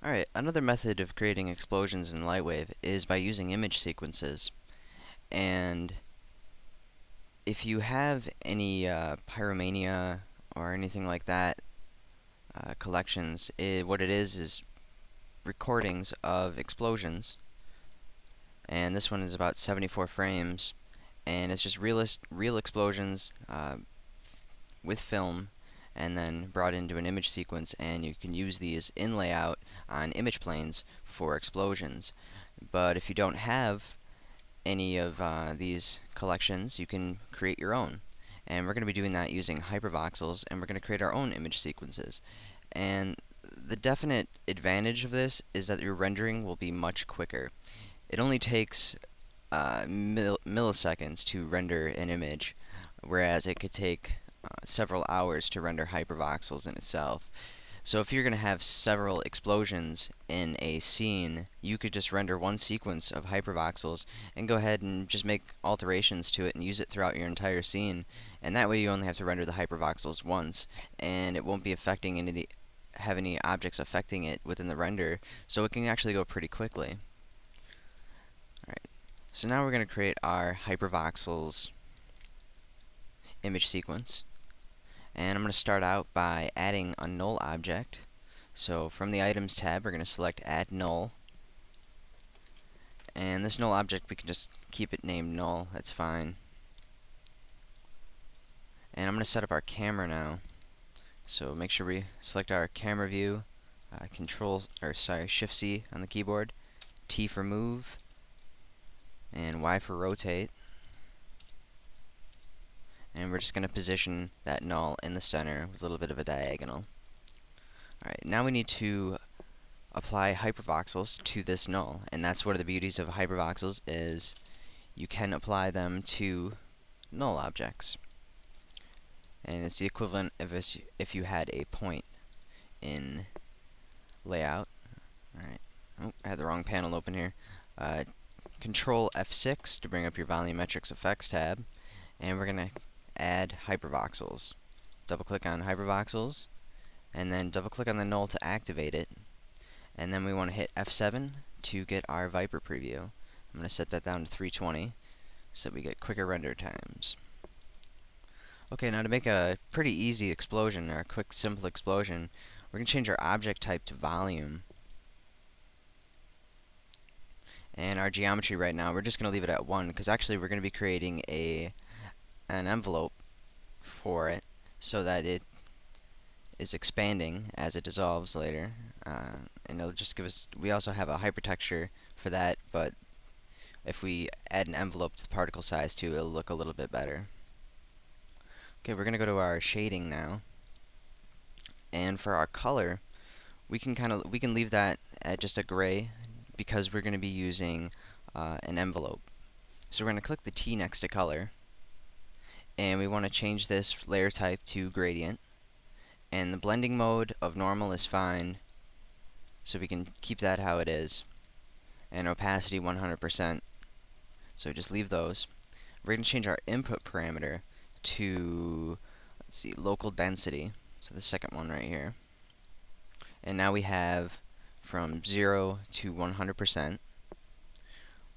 Alright, another method of creating explosions in Lightwave is by using image sequences. And if you have any Pyromania or anything like that collections, what it is recordings of explosions. And this one is about 74 frames, and it's just real explosions with film and then brought into an image sequence, and you can use these in layout on image planes for explosions. But if you don't have any of these collections, you can create your own. And we're going to be doing that using HyperVoxels, and we're going to create our own image sequences. And the definite advantage of this is that your rendering will be much quicker. It only takes milliseconds to render an image, whereas it could take several hours to render HyperVoxels in itself. So if you're going to have several explosions in a scene, you could just render one sequence of HyperVoxels and go ahead and just make alterations to it and use it throughout your entire scene. And that way you only have to render the HyperVoxels once, and it won't be affecting have any objects affecting it within the render, so it can actually go pretty quickly. Alright, so now we're going to create our HyperVoxels image sequence. And I'm going to start out by adding a null object. So from the Items tab, we're going to select Add Null. And this null object, we can just keep it named Null. That's fine. And I'm going to set up our camera now. So make sure we select our camera view, Shift C on the keyboard, T for move, and Y for rotate. And we're just going to position that null in the center with a little bit of a diagonal. Alright, now we need to apply HyperVoxels to this null, and that's one of the beauties of HyperVoxels is you can apply them to null objects. And it's the equivalent of if you had a point in layout. Alright, oh, I had the wrong panel open here. Control F6 to bring up your Volumetrics Effects tab, and we're going to add HyperVoxels. Double click on HyperVoxels, and then double click on the null to activate it. And then we want to hit F7 to get our Viper preview. I'm going to set that down to 320 so that we get quicker render times. Okay, now to make a pretty easy explosion, or a quick simple explosion, we're going to change our object type to volume. And our geometry right now, we're just going to leave it at 1, because actually we're going to be creating an envelope for it so that it is expanding as it dissolves later, and it'll just give us, we also have a hypertexture for that, but if we add an envelope to the particle size too, it'll look a little bit better. Okay, we're gonna go to our shading now, and for our color, we can leave that at just a gray because we're gonna be using an envelope. So we're gonna click the T next to color, and we want to change this layer type to gradient, and the blending mode of normal is fine, so we can keep that how it is, and opacity 100%, so just leave those. We're going to change our input parameter to, let's see, local density, so the second one right here, and now we have from 0 to 100%.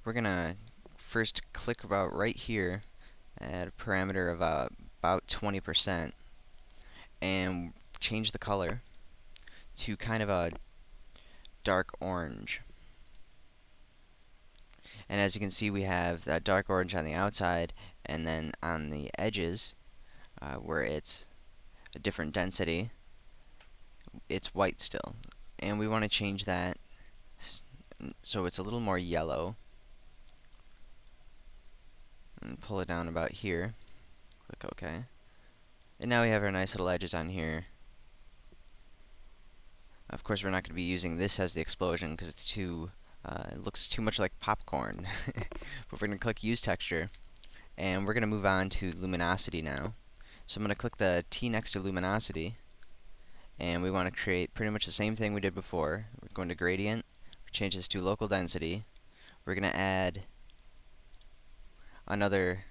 We're going to first click about right here at a parameter of about 20%, and change the color to kind of a dark orange. And as you can see, we have that dark orange on the outside, and then on the edges, where it's a different density, it's white still. And we want to change that so it's a little more yellow. And pull it down about here. Click OK. And now we have our nice little edges on here. Of course, we're not going to be using this as the explosion because it's it looks too much like popcorn. But we're going to click Use Texture, and we're going to move on to Luminosity now. So I'm going to click the T next to Luminosity, and we want to create pretty much the same thing we did before. We're going to Gradient, change this to Local Density. We're going to add another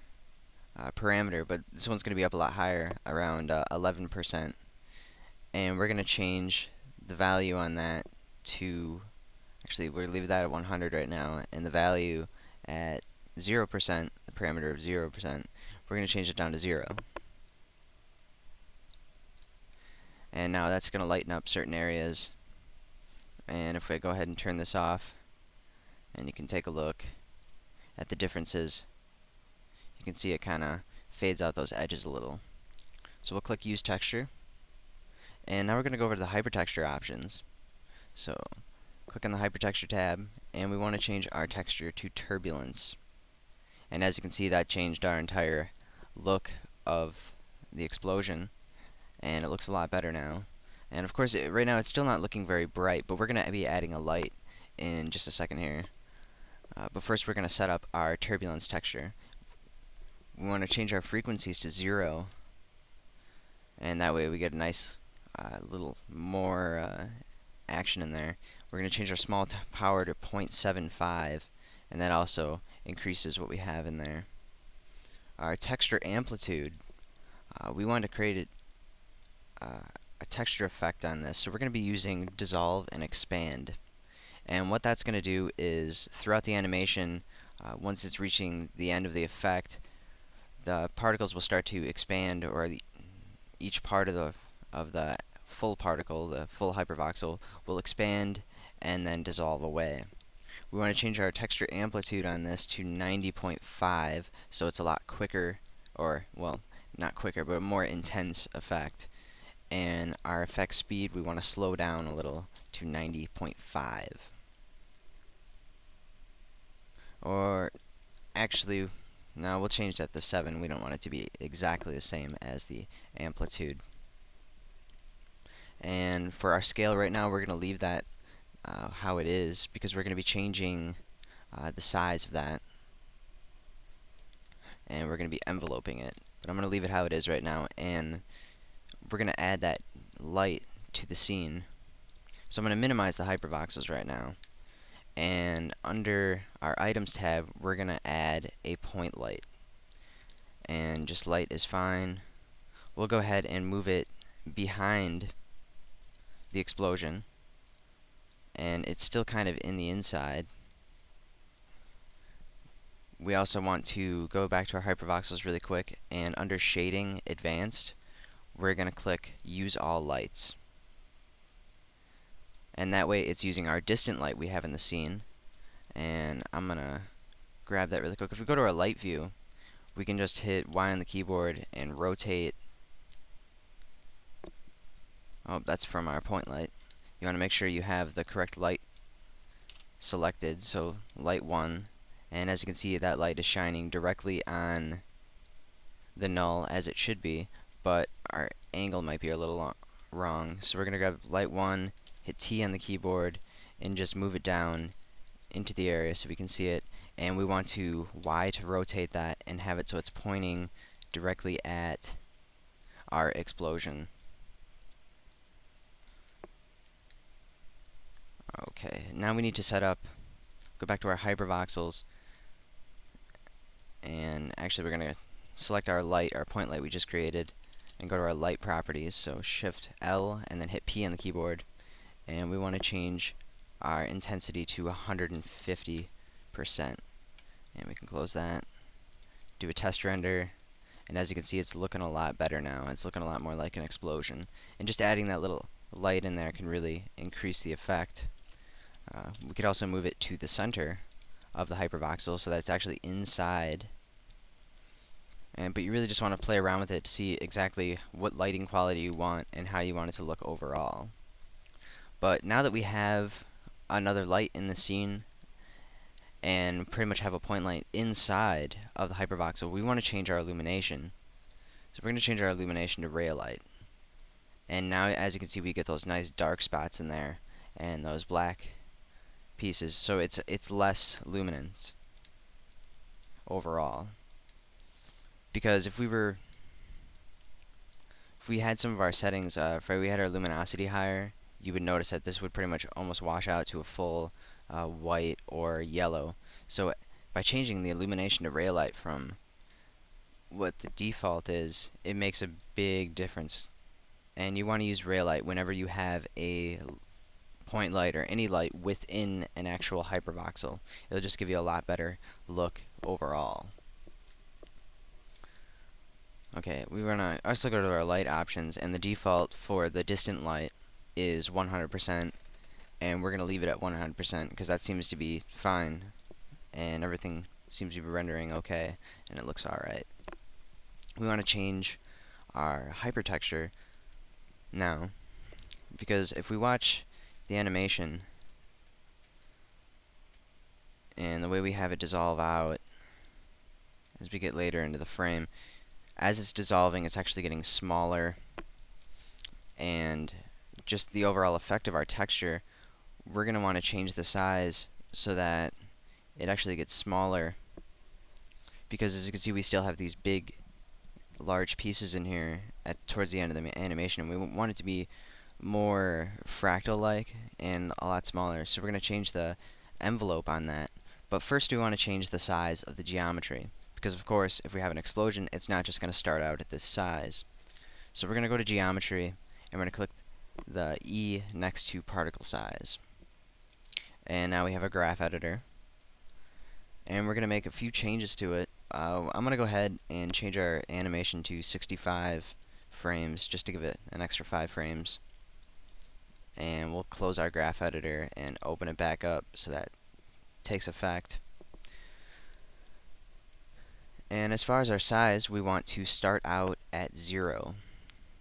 parameter, but this one's going to be up a lot higher, around 11%. And we're going to change the value on that to, actually we're leave that at 100 right now, and the value at 0%, the parameter of 0%, we're going to change it down to 0. And now that's going to lighten up certain areas. And if I go ahead and turn this off, and you can take a look at the differences, you can see it kind of fades out those edges a little. So we'll click Use Texture, and now we're going to go over to the HyperTexture options. So click on the HyperTexture tab, and we want to change our texture to Turbulence. And as you can see, that changed our entire look of the explosion, and it looks a lot better now. And of course, right now it's still not looking very bright, but we're going to be adding a light in just a second here. But first we're going to set up our Turbulence texture. We want to change our frequencies to 0, and that way we get a nice little more action in there. We're going to change our small power to 0.75, and that also increases what we have in there. Our texture amplitude, we want to create a texture effect on this, so we're going to be using dissolve and expand. And what that's going to do is, throughout the animation, once it's reaching the end of the effect, the particles will start to expand, or each part of the full particle, the full hypervoxel, will expand and then dissolve away. We want to change our texture amplitude on this to 90.5, so it's a lot quicker, or, well, not quicker, but a more intense effect. And our effect speed, we want to slow down a little to 90.5. Or, actually, no, we'll change that to 7. We don't want it to be exactly the same as the amplitude. And for our scale right now, we're going to leave that how it is, because we're going to be changing the size of that, and we're going to be enveloping it. But I'm going to leave it how it is right now, and we're going to add that light to the scene. So I'm going to minimize the hypervoxels right now, and under our items tab, we're going to add a point light, and just light is fine. We'll go ahead and move it behind the explosion, and it's still kind of in the inside. We also want to go back to our hypervoxels really quick, and under Shading Advanced, we're going to click Use All Lights. And that way it's using our distant light we have in the scene. And I'm going to grab that really quick. If we go to our light view, we can just hit Y on the keyboard and rotate. Oh, that's from our point light. You want to make sure you have the correct light selected, so light 1, and as you can see, that light is shining directly on the null as it should be, but our angle might be a little wrong. So we're going to grab light 1, hit T on the keyboard, and just move it down into the area so we can see it, and we want to Y to rotate that and have it so it's pointing directly at our explosion. Okay, now we need to set up, go back to our hypervoxels, and actually we're going to select our light, our point light we just created, and go to our light properties, so Shift L and then hit P on the keyboard, and we want to change our intensity to 150%, and we can close that, do a test render, and as you can see, it's looking a lot better now. It's looking a lot more like an explosion, and just adding that little light in there can really increase the effect. We could also move it to the center of the hypervoxel so that it's actually inside. But you really just want to play around with it to see exactly what lighting quality you want and how you want it to look overall. But now that we have another light in the scene and pretty much have a point light inside of the hypervoxel, we want to change our illumination. So we're going to change our illumination to Raylight. And now, as you can see, we get those nice dark spots in there and those black pieces, so it's less luminance overall. Because if we had some of our settings, if we had our luminosity higher, you would notice that this would pretty much almost wash out to a full white or yellow. So by changing the illumination to Raylight from what the default is, it makes a big difference. And you want to use Raylight whenever you have a point light or any light within an actual hypervoxel. It'll just give you a lot better look overall. Okay, we want to also go to our light options, and the default for the distant light is 100%, and we're going to leave it at 100% because that seems to be fine, and everything seems to be rendering okay, and it looks alright. We want to change our hypertexture now, because if we watch the animation and the way we have it dissolve out as we get later into the frame, as it's dissolving, it's actually getting smaller, and just the overall effect of our texture, we're going to want to change the size so that it actually gets smaller, because as you can see, we still have these big, large pieces in here towards the end of the animation, and we want it to be more fractal-like and a lot smaller. So we're going to change the envelope on that. But first we want to change the size of the geometry, because of course if we have an explosion, it's not just going to start out at this size. So we're going to go to geometry, and we're going to click the E next to particle size. And now we have a graph editor, and we're going to make a few changes to it. I'm going to go ahead and change our animation to 65 frames just to give it an extra 5 frames. And we'll close our graph editor and open it back up so that takes effect. And as far as our size, we want to start out at 0.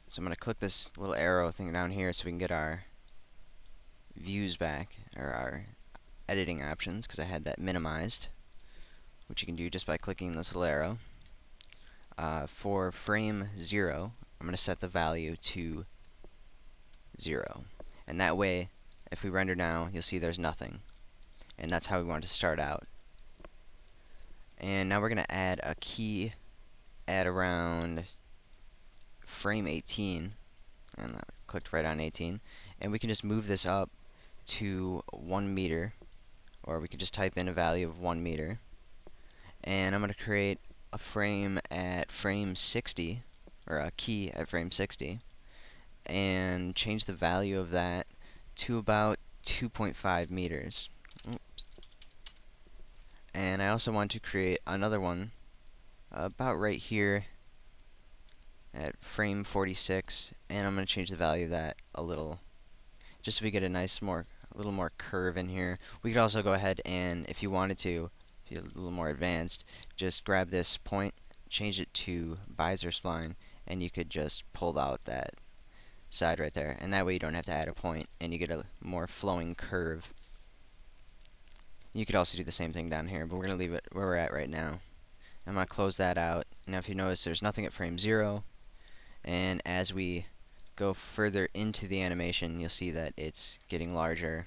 So I'm going to click this little arrow thing down here so we can get our views back, or our editing options, because I had that minimized, which you can do just by clicking this little arrow. For frame 0, I'm going to set the value to 0. And that way, if we render now, you'll see there's nothing. And that's how we want to start out. And now we're going to add a key at around frame 18. And I clicked right on 18. And we can just move this up to 1 meter. Or we can just type in a value of 1 meter. And I'm going to create a frame at frame 60, or a key at frame 60, and change the value of that to about 2.5 meters. Oops. And I also want to create another one about right here at frame 46, and I'm going to change the value of that a little, just so we get a nice a little more curve in here. We could also go ahead and, if you wanted to, if you're a little more advanced, just grab this point, change it to Bezier spline, and you could just pull out that side right there, and that way you don't have to add a point, and you get a more flowing curve. You could also do the same thing down here, but we're going to leave it where we're at right now. I'm going to close that out. Now if you notice, there's nothing at frame 0, and as we go further into the animation, you'll see that it's getting larger.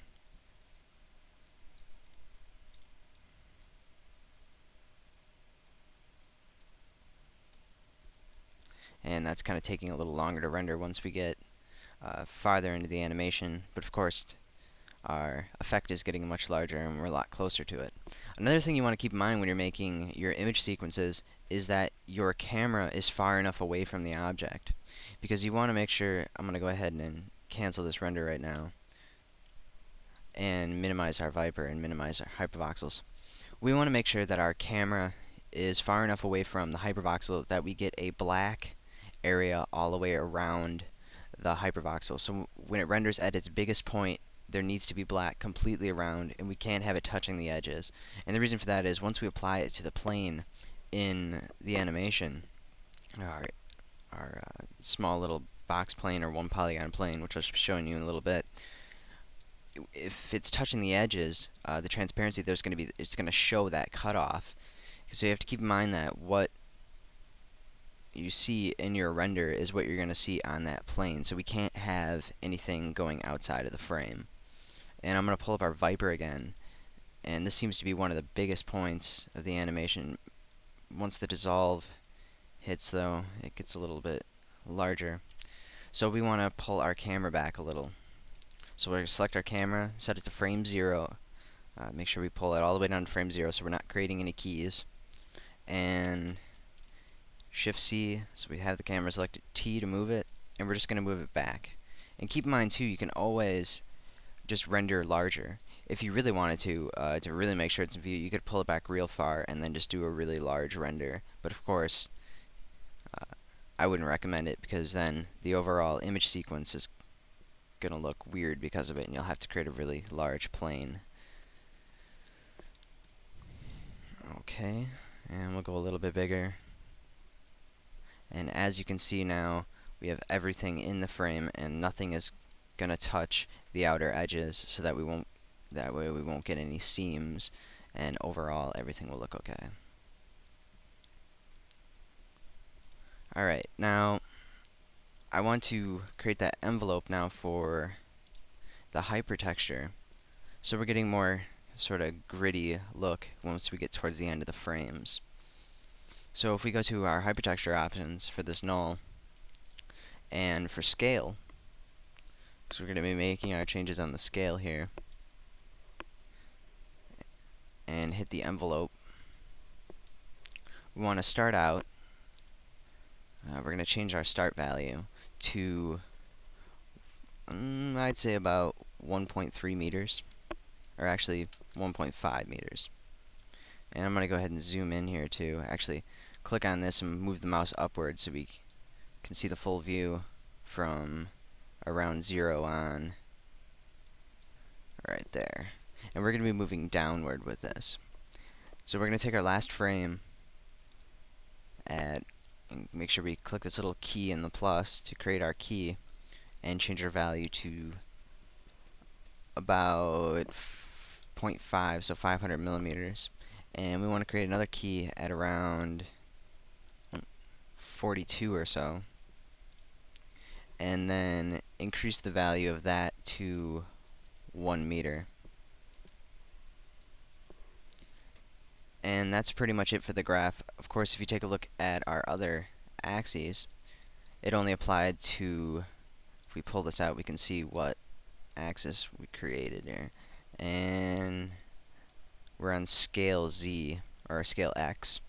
And that's kind of taking a little longer to render once we get farther into the animation, but of course our effect is getting much larger and we're a lot closer to it. Another thing you want to keep in mind when you're making your image sequences is that your camera is far enough away from the object, because you want to make sure, I'm going to go ahead and cancel this render right now and minimize our Viper and minimize our hypervoxels. We want to make sure that our camera is far enough away from the hypervoxel that we get a black area all the way around the hypervoxel. So when it renders at its biggest point, there needs to be black completely around, and we can't have it touching the edges. And the reason for that is once we apply it to the plane in the animation, our small little box plane or one polygon plane, which I'll be showing you in a little bit, if it's touching the edges, the transparency it's going to show that cutoff. So you have to keep in mind that what you see in your render is what you're going to see on that plane. So we can't have anything going outside of the frame. And I'm going to pull up our Viper again, and this seems to be one of the biggest points of the animation. Once the dissolve hits, though, it gets a little bit larger. So we want to pull our camera back a little. So we're going to select our camera, set it to frame 0, make sure we pull it all the way down to frame 0 so we're not creating any keys, and Shift-C, so we have the camera selected, T to move it, and we're just going to move it back. And keep in mind too, you can always just render larger. If you really wanted to really make sure it's in view, you could pull it back real far and then just do a really large render. But of course, I wouldn't recommend it because then the overall image sequence is going to look weird because of it, and you'll have to create a really large plane. Okay, and we'll go a little bit bigger. And as you can see now, we have everything in the frame, and nothing is going to touch the outer edges, so that way we won't get any seams, and overall everything will look okay. Alright, now I want to create that envelope now for the hypertexture. So we're getting more sort of gritty look once we get towards the end of the frames. So if we go to our hypertexture options for this null, and for scale, so we're going to be making our changes on the scale here, and hit the envelope. We want to start out, we're going to change our start value to, I'd say about 1.3 meters, or actually 1.5 meters. And I'm going to go ahead and zoom in here too. Actually, click on this and move the mouse upwards so we can see the full view from around 0 on, right there. And we're going to be moving downward with this. So we're going to take our last frame and make sure we click this little key in the plus to create our key, and change our value to about 0.5, so 500 millimeters. And we want to create another key at around 42 or so, and then increase the value of that to 1 meter. And that's pretty much it for the graph. Of course, if you take a look at our other axes, it only applied to, if we pull this out, we can see what axis we created here. And we're on scale Z, or scale X.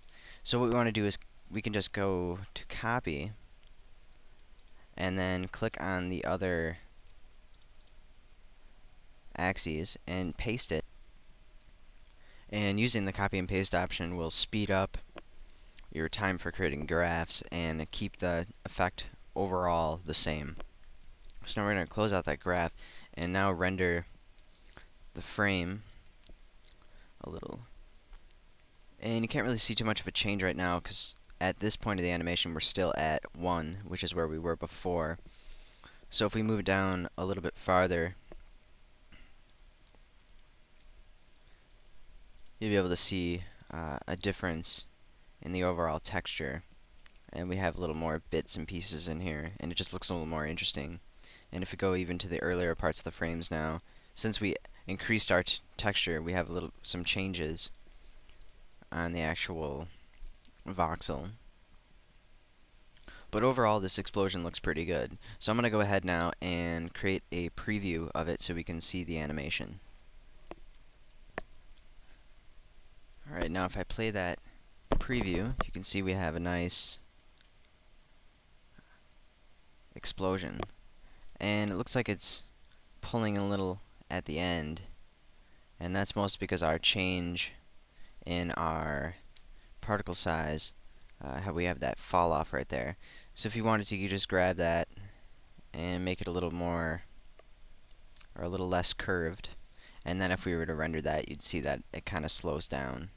So what we want to do is we can just go to copy, and then click on the other axes and paste it. And using the copy and paste option will speed up your time for creating graphs and keep the effect overall the same. So now we're going to close out that graph and now render the frame a little. And you can't really see too much of a change right now because at this point of the animation we're still at 1, which is where we were before. So if we move down a little bit farther, you'll be able to see a difference in the overall texture, and we have a little more bits and pieces in here, and it just looks a little more interesting. And if we go even to the earlier parts of the frames now, since we increased our texture, we have some changes on the actual voxel. But overall, this explosion looks pretty good. So I'm going to go ahead now and create a preview of it so we can see the animation. Alright, now if I play that preview, you can see we have a nice explosion. And it looks like it's pulling a little at the end. And that's mostly because our change in our particle size, how we have that fall off right there. So if you wanted to, you just grab that and make it a little more, or a little less curved. And then if we were to render that, you'd see that it kind of slows down.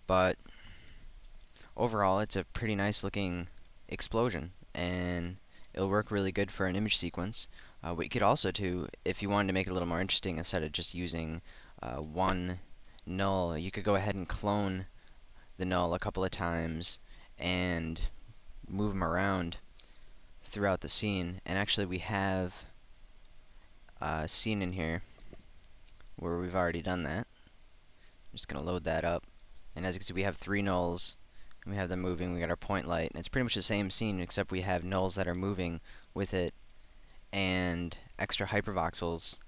But overall, it's a pretty nice looking explosion, and it'll work really good for an image sequence. What you could also do, if you wanted to make it a little more interesting, instead of just using one null, you could go ahead and clone the null a couple of times and move them around throughout the scene. And actually we have a scene in here where we've already done that. I'm just going to load that up. And as you can see, we have 3 nulls, and we have them moving. We got our point light, and it's pretty much the same scene, except we have nulls that are moving with it, and extra hypervoxels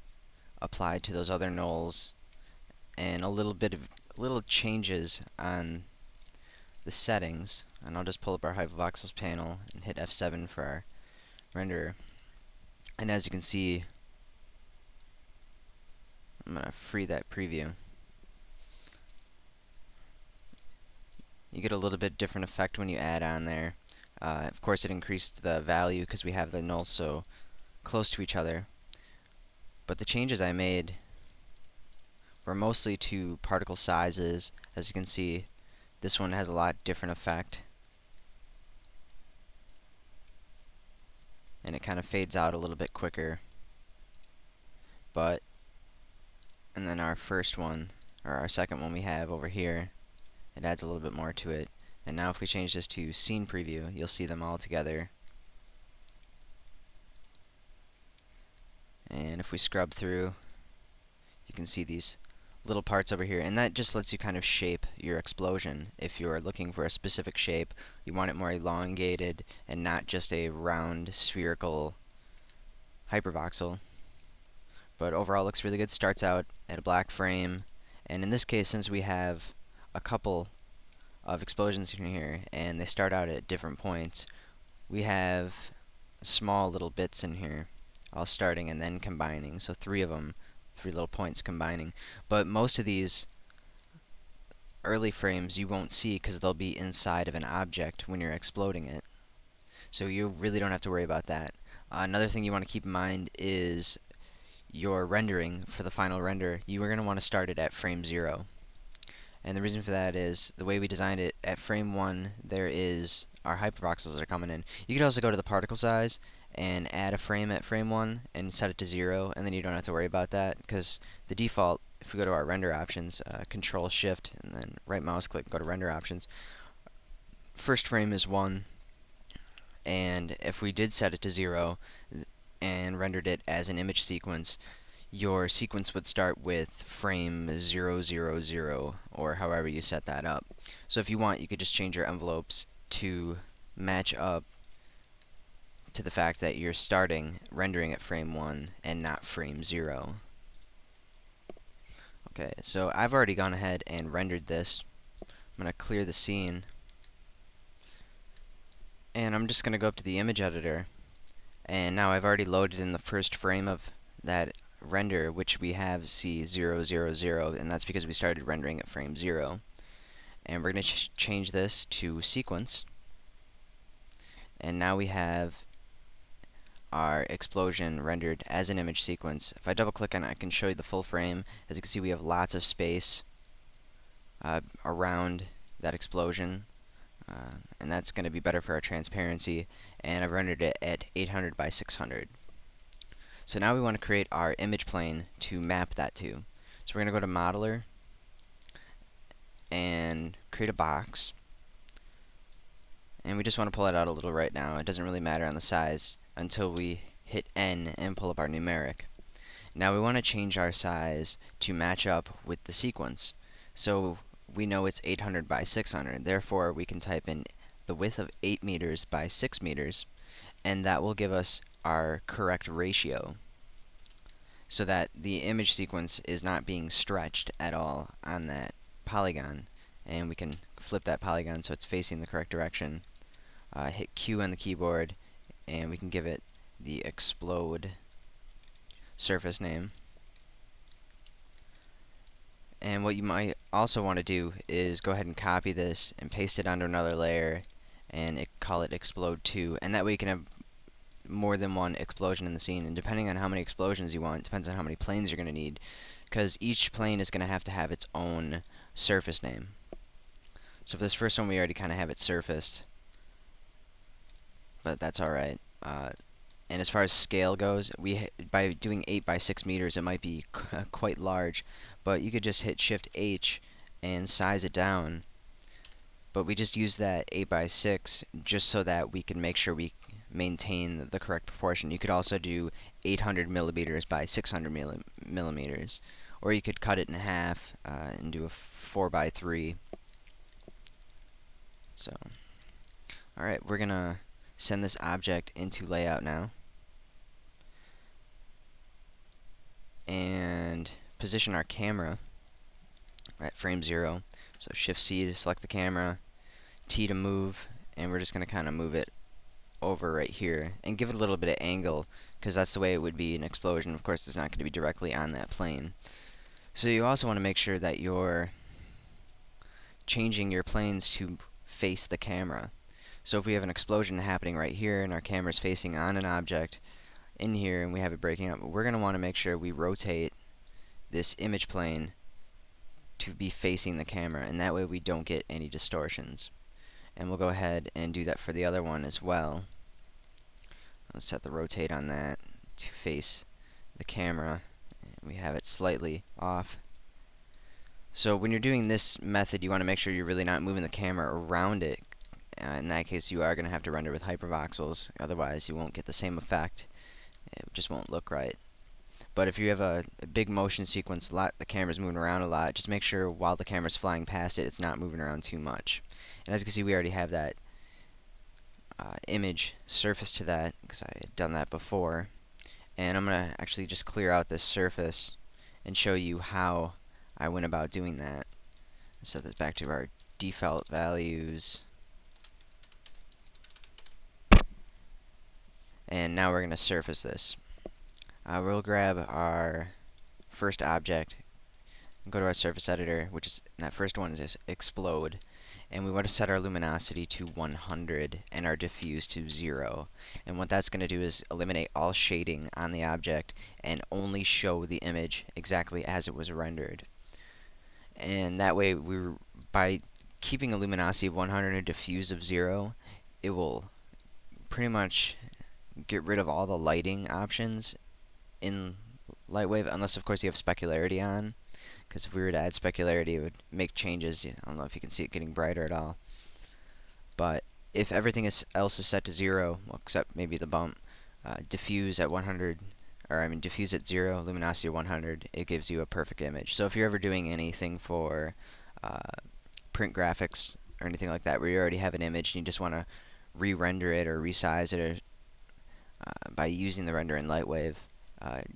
applied to those other nulls, and a little changes on the settings. And I'll just pull up our hypervoxels panel and hit F7 for our renderer. And as you can see, I'm going to free that preview. You get a little bit different effect when you add on there. Of course, it increased the value because we have the nulls so close to each other. But the changes I made were mostly to particle sizes. As you can see, this one has a lot different effect. And it kind of fades out a little bit quicker. And then our first one, or our second one we have over here, it adds a little bit more to it. And now if we change this to scene preview, you'll see them all together. And if we scrub through, you can see these little parts over here, and that just lets you kind of shape your explosion. If you're looking for a specific shape, you want it more elongated and not just a round spherical hypervoxel. But overall, looks really good. Starts out at a black frame, and in this case, since we have a couple of explosions in here and they start out at different points, we have small little bits in here, all starting and then combining. So three of them, three little points combining. But most of these early frames you won't see because they'll be inside of an object when you're exploding it. So you really don't have to worry about that. Another thing you want to keep in mind is your rendering for the final render. You are going to want to start it at frame 0. And the reason for that is the way we designed it at frame 1, there is our hypervoxels are coming in. You could also go to the particle size and add a frame at frame 1 and set it to 0, and then you don't have to worry about that because the default, if we go to our render options, Control Shift and then right mouse click, go to render options, first frame is 1, and if we did set it to 0 and rendered it as an image sequence, your sequence would start with frame 000 or however you set that up. So if you want, you could just change your envelopes to match up to the fact that you're starting rendering at frame 1 and not frame 0. Okay, so I've already gone ahead and rendered this. I'm going to clear the scene, and I'm just going to go up to the image editor, and now I've already loaded in the first frame of that render, which we have C000, and that's because we started rendering at frame 0. And we're going to change this to sequence, and now we have our explosion rendered as an image sequence. If I double click on it, I can show you the full frame. As you can see, we have lots of space around that explosion, and that's going to be better for our transparency, and I've rendered it at 800 by 600. So now we want to create our image plane to map that to. So we're going to go to Modeler and create a box, and we just want to pull it out a little right now. It doesn't really matter on the size until we hit N and pull up our numeric. Now we want to change our size to match up with the sequence. So we know it's 800 by 600, therefore we can type in the width of 8 meters by 6 meters, and that will give us our correct ratio so that the image sequence is not being stretched at all on that polygon. And we can flip that polygon so it's facing the correct direction. Hit Q on the keyboard, and we can give it the explode surface name. And what you might also want to do is go ahead and copy this and paste it onto another layer and call it explode 2, and that way you can have more than one explosion in the scene. And depending on how many explosions you want, it depends on how many planes you're going to need, because each plane is going to have its own surface name. So for this first one, we already kind of have it surfaced, but that's alright. And as far as scale goes, by doing 8 by 6 meters, it might be quite large, but you could just hit Shift H and size it down. But we just use that 8 by 6 just so that we can make sure we maintain the correct proportion. You could also do 800 millimeters by 600 millimeters, or you could cut it in half and do a 4 by 3. So, alright, we're gonna send this object into layout now, and position our camera at frame 0. So Shift C to select the camera, T to move, and we're just going to kind of move it over right here and give it a little bit of angle, because that's the way it would be an explosion. Of course, it's not going to be directly on that plane. So you also want to make sure that you're changing your planes to face the camera. So if we have an explosion happening right here and our camera's facing on an object in here and we have it breaking up, we're going to want to make sure we rotate this image plane to be facing the camera, and that way we don't get any distortions. And we'll go ahead and do that for the other one as well. Let's set the rotate on that to face the camera. We have it slightly off. So when you're doing this method, you want to make sure you're really not moving the camera around it. In that case, you are going to have to render with HyperVoxels. Otherwise, you won't get the same effect. It just won't look right. But if you have a big motion sequence, the camera's moving around a lot, just make sure while the camera's flying past it, it's not moving around too much. And as you can see, we already have that image surface to that, because I had done that before. And I'm going to actually just clear out this surface and show you how I went about doing that. Set this back to our default values. And now we're going to surface this. We'll grab our first object, go to our surface editor, which is, that first one is explode, and we want to set our luminosity to 100 and our diffuse to 0. And what that's going to do is eliminate all shading on the object and only show the image exactly as it was rendered. And that way, by keeping a luminosity of 100 and a diffuse of 0, it will pretty much get rid of all the lighting options in Lightwave, unless of course you have specularity on, because if we were to add specularity, it would make changes. I don't know if you can see it getting brighter at all. But if everything else is set to 0, well, except maybe the bump, diffuse at 100, diffuse at 0, luminosity at 100, it gives you a perfect image. So if you're ever doing anything for print graphics or anything like that, where you already have an image and you just want to re-render it or resize it, or by using the render in Lightwave,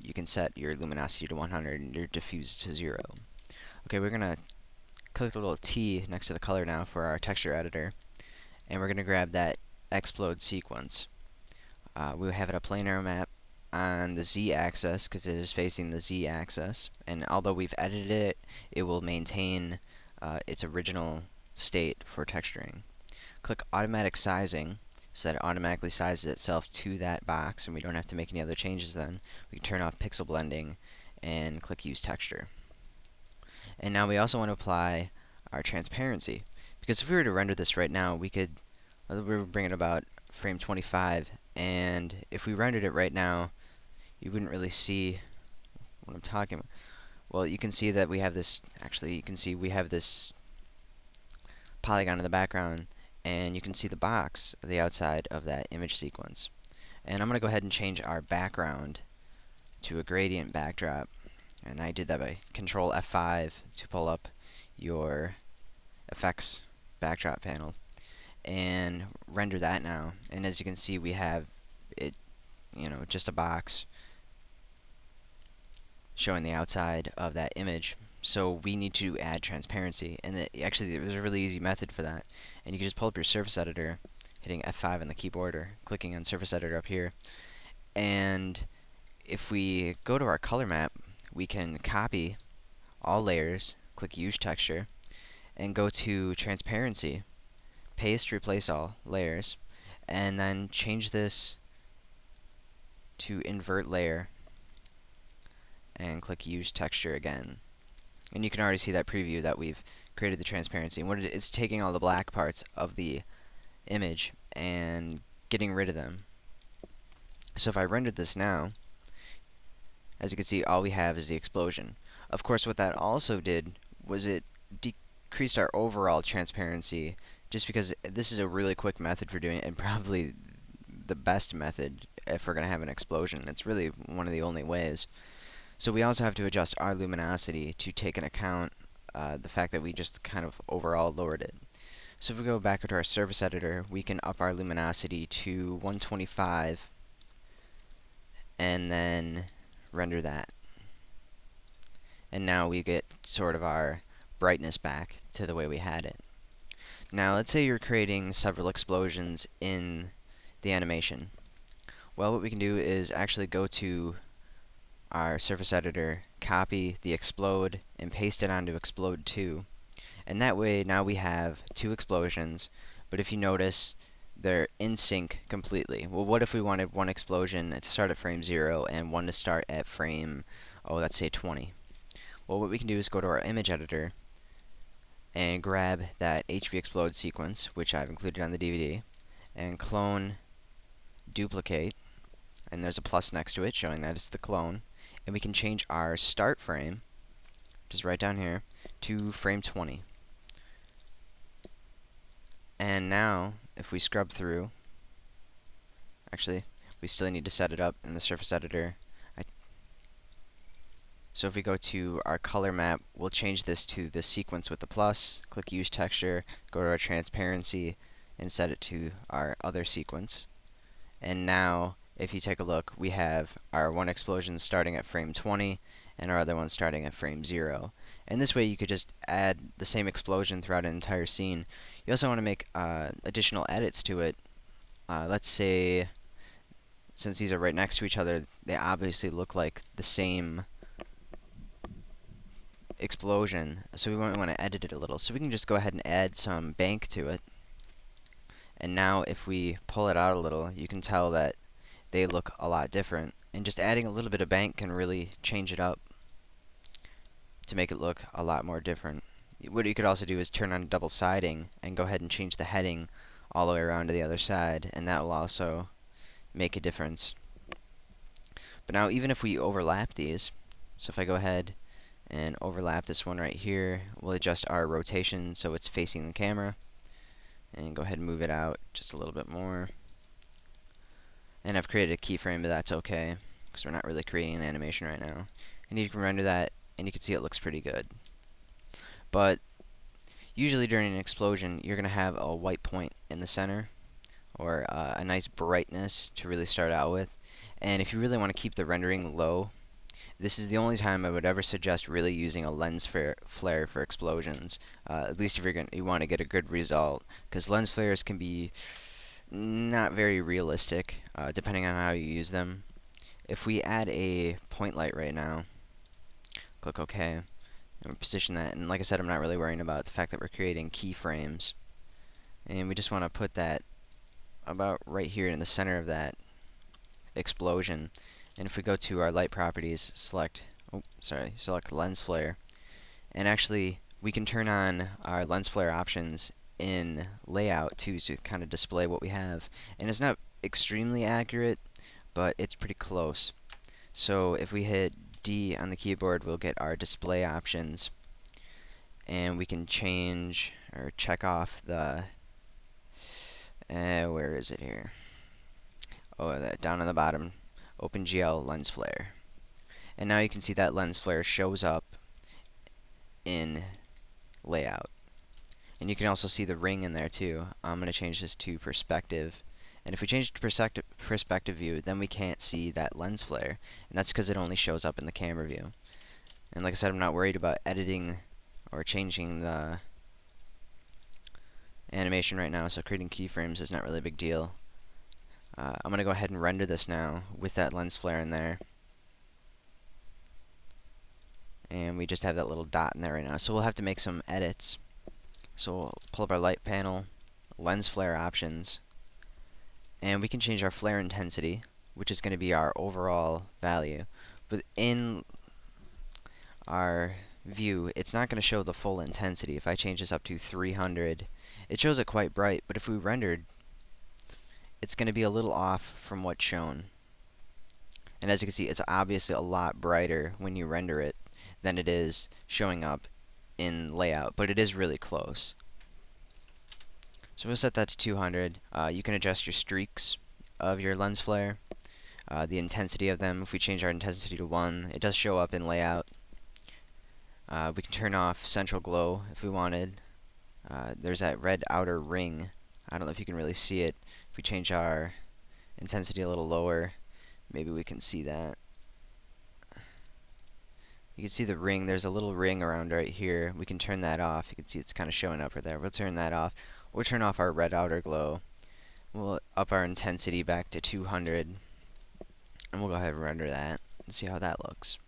you can set your luminosity to 100 and your diffuse to 0. Okay, we're going to click the little T next to the color now for our texture editor, and we're going to grab that explode sequence. We'll have it a planar map on the Z-axis because it is facing the Z-axis, and although we've edited it, it will maintain its original state for texturing. Click automatic sizing, so that it automatically sizes itself to that box, and we don't have to make any other changes then. We can turn off pixel blending and click use texture. And now we also want to apply our transparency, because if we were to render this right now, we would bring it about frame 25, and if we rendered it right now, you wouldn't really see what I'm talking about. Well, you can see that we have this, actually you can see we have this polygon in the background, and you can see the box of the outside of that image sequence. And I'm going to go ahead and change our background to a gradient backdrop, and I did that by Control F5 to pull up your effects backdrop panel and render that now. And as you can see, we have it, just a box showing the outside of that image. So we need to add transparency, and actually there's a really easy method for that. And you can just pull up your surface editor, hitting F5 on the keyboard or clicking on surface editor up here. And if we go to our color map, we can copy all layers, click use texture, and go to transparency, paste, replace all layers, and then change this to invert layer, and click use texture again. And you can already see that preview that we've created the transparency. And what it's taking all the black parts of the image and getting rid of them. So if I rendered this now, as you can see, all we have is the explosion. Of course, what that also did was it decreased our overall transparency, just because this is a really quick method for doing it, and probably the best method if we're going to have an explosion. It's really one of the only ways. So we also have to adjust our luminosity to take into account the fact that we just kind of overall lowered it. So if we go back to our surface editor, we can up our luminosity to 125 and then render that. And now we get sort of our brightness back to the way we had it. Now let's say you're creating several explosions in the animation. Well, what we can do is actually go to our surface editor, copy the explode, and paste it onto explode 2. And that way now we have two explosions, but if you notice, they're in sync completely. Well, what if we wanted one explosion to start at frame 0 and one to start at frame, oh, let's say 20? Well, what we can do is go to our image editor and grab that HV explode sequence, which I've included on the DVD, and clone, duplicate, and there's a plus next to it showing that it's the clone. And we can change our start frame, which is right down here, to frame 20. And now, if we scrub through, actually, we still need to set it up in the surface editor. So if we go to our color map, we'll change this to the sequence with the plus, click Use Texture, go to our transparency, and set it to our other sequence. And now, if you take a look, we have our one explosion starting at frame 20, and our other one starting at frame 0. And this way you could just add the same explosion throughout an entire scene. You also want to make additional edits to it. Let's say, since these are right next to each other, they obviously look like the same explosion, so we want to edit it a little. So we can just go ahead and add some bank to it. And now if we pull it out a little, you can tell that they look a lot different. And just adding a little bit of bank can really change it up to make it look a lot more different. What you could also do is turn on double siding and go ahead and change the heading all the way around to the other side, and that will also make a difference. But now even if we overlap these, so if I go ahead and overlap this one right here, we'll adjust our rotation so it's facing the camera, and go ahead and move it out just a little bit more. And I've created a keyframe, but that's okay, because we're not really creating an animation right now. And you can render that, and you can see it looks pretty good. But usually during an explosion, you're going to have a white point in the center, or a nice brightness to really start out with. And if you really want to keep the rendering low, this is the only time I would ever suggest really using a lens flare for explosions. At least if you want to get a good result, because lens flares can be not very realistic, depending on how you use them. If we add a point light right now, click OK, and position that. And like I said, I'm not really worrying about the fact that we're creating keyframes, and we just want to put that about right here in the center of that explosion. And if we go to our light properties, select lens flare, and actually we can turn on our lens flare options in layout too, to kind of display what we have. And it's not extremely accurate, but it's pretty close. So if we hit D on the keyboard, we'll get our display options, and we can change or check off the where is it here? Oh, that down on the bottom, OpenGL lens flare. And now you can see that lens flare shows up in layout. And you can also see the ring in there too. I'm going to change this to perspective. And if we change it to perspective view, then we can't see that lens flare. And that's because it only shows up in the camera view. And like I said, I'm not worried about editing or changing the animation right now, so creating keyframes is not really a big deal. I'm going to go ahead and render this now with that lens flare in there. And we just have that little dot in there right now. So we'll have to make some edits. So we'll pull up our light panel, lens flare options, and we can change our flare intensity, which is going to be our overall value. But in our view, it's not going to show the full intensity. If I change this up to 300, it shows it quite bright, but if we rendered, it's going to be a little off from what's shown. And as you can see, it's obviously a lot brighter when you render it than it is showing up in layout, but it is really close. So we'll set that to 200. You can adjust your streaks of your lens flare, the intensity of them. If we change our intensity to 1, it does show up in layout. We can turn off central glow if we wanted. There's that red outer ring. I don't know if you can really see it. If we change our intensity a little lower, maybe we can see that. You can see the ring. There's a little ring around right here. We can turn that off. You can see it's kind of showing up right there. We'll turn that off. We'll turn off our red outer glow. We'll up our intensity back to 200, and we'll go ahead and render that. and see how that looks.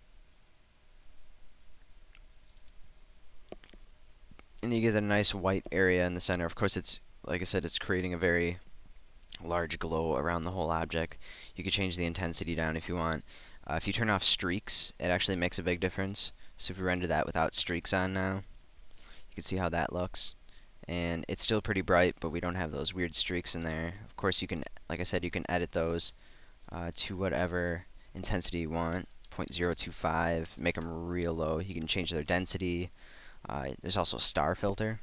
And you get a nice white area in the center. Of course, it's, like I said, it's creating a very large glow around the whole object. You could change the intensity down if you want. If you turn off streaks, it actually makes a big difference. So if we render that without streaks on now, you can see how that looks. And it's still pretty bright, but we don't have those weird streaks in there. Of course, you can, like I said, you can edit those to whatever intensity you want. 0.025, make them real low. You can change their density. There's also a star filter.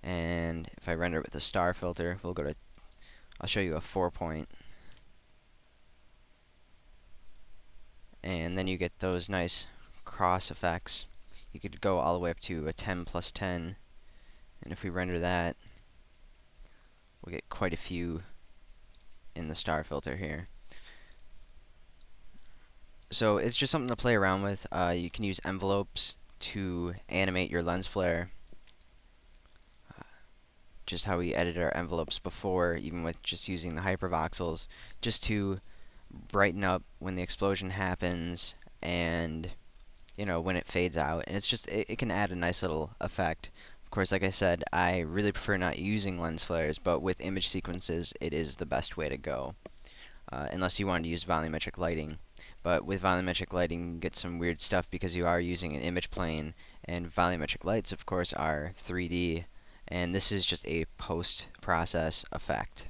And if I render it with a star filter, we'll go to, I'll show you a 4-point. And then you get those nice cross effects. You could go all the way up to a 10 plus 10. And if we render that, we'll get quite a few in the star filter here. So it's just something to play around with. You can use envelopes to animate your lens flare. Just how we edited our envelopes before, even with just using the HyperVoxels, just to brighten up when the explosion happens and, you know, when it fades out. And it's just, it can add a nice little effect. Of course, like I said, I really prefer not using lens flares, but with image sequences, it is the best way to go. Unless you want to use volumetric lighting. But with volumetric lighting, you get some weird stuff because you are using an image plane, and volumetric lights, of course, are 3D, and this is just a post-process effect.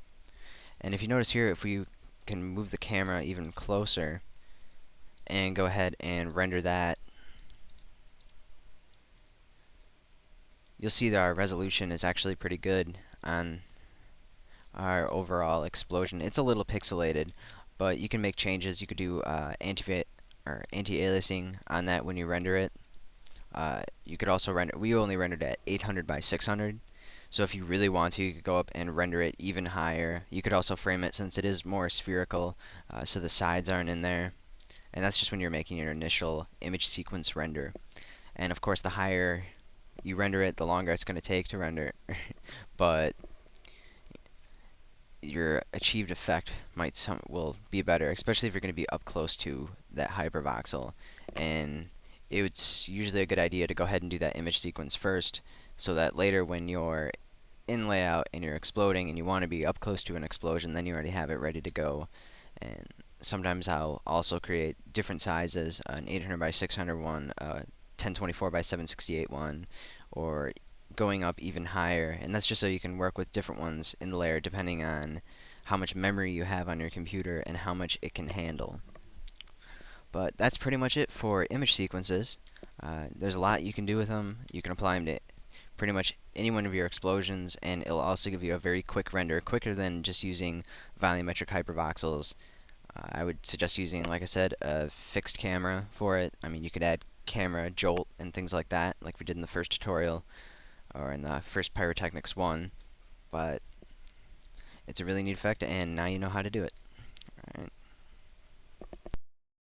And if you notice here, if we can move the camera even closer and go ahead and render that, you'll see that our resolution is actually pretty good on our overall explosion. It's a little pixelated, but you can make changes. You could do anti-aliasing on that when you render it. You could also render, we only rendered at 800 by 600, so if you really want to, you could go up and render it even higher. You could also frame it since it is more spherical, so the sides aren't in there. And that's just when you're making your initial image sequence render. And of course, the higher you render it, the longer it's going to take to render. But your achieved effect will be better, especially if you're going to be up close to that hypervoxel. And it's usually a good idea to go ahead and do that image sequence first, so that later when you're in layout and you're exploding and you want to be up close to an explosion, then you already have it ready to go. And sometimes I'll also create different sizes, an 800 by 600 one, 1024 by 768 one, or going up even higher. And that's just so you can work with different ones in the layer depending on how much memory you have on your computer and how much it can handle. But that's pretty much it for image sequences. There's a lot you can do with them. You can apply them to pretty much any one of your explosions, and it'll also give you a very quick render, quicker than just using volumetric hypervoxels. I would suggest using, like I said, a fixed camera for it. I mean, you could add camera jolt and things like that, like we did in the first tutorial, or in the first Pyrotechnics one. But it's a really neat effect, and now you know how to do it. Alright.